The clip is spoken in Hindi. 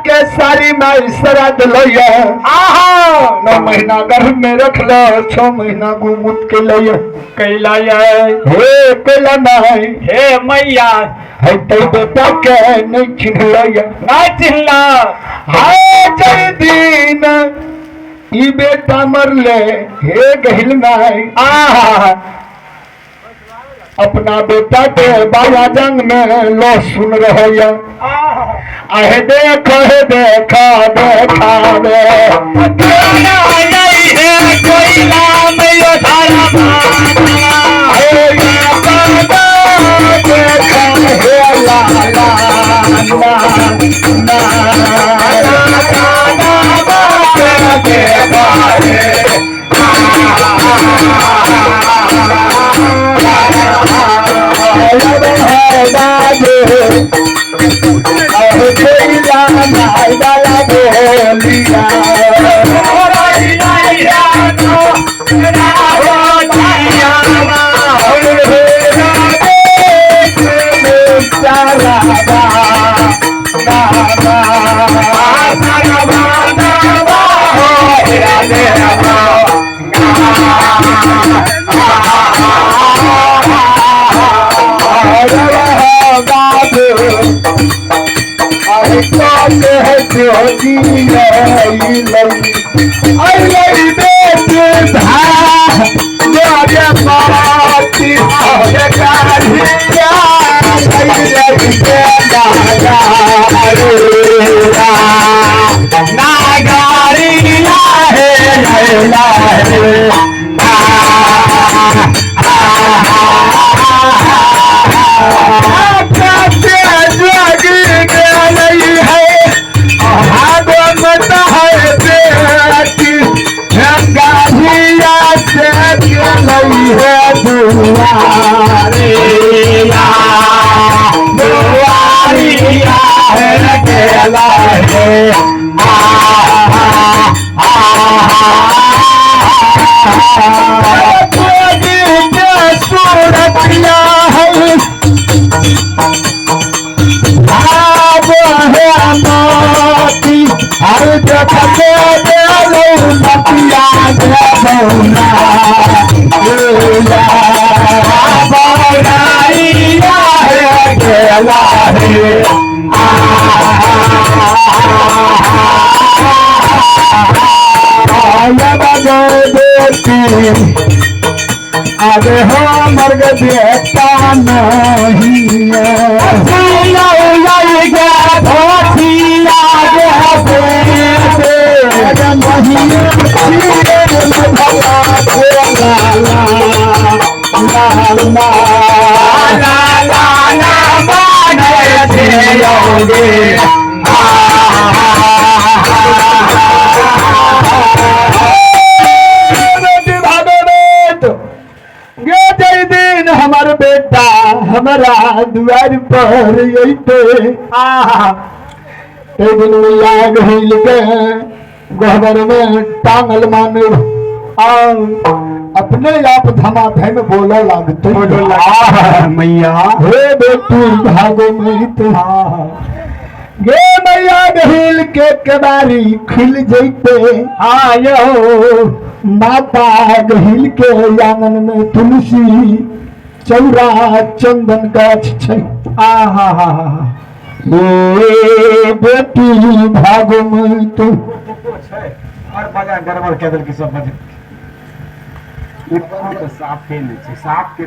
के सारी माई श्राद्ध लइया 9 महीना गर्भ में रख लो 6 महीना गुमुत के लइया कैला हे केला नहीं हे मैया है ते बेटा के नहीं चिन्हलइया ना चिल्ला हाय जय दीन ई बेटा मरले हे गहिल नहीं अपना बेटा के बाबा जंग में लो सुन रहोया आहे देखो हे देखा देखा दे कोई नाम यो थारा अरे हो मर्ग देता नहीं हमारे बेटा हमारा द्वार पर दिन लाग हिल के गहबर में टांगल मानो अपने आप धमाधम बोला लागते मैया हे बेटी भागो में तो गे मैया गहिल के केबारी खुल जैते आयो माता गहिल के आंगन में तुलसी चौरा चंदन गाछ छै बेटी भागो में तो और बजा गड़बड़ कह दिल की सब बजे साफ के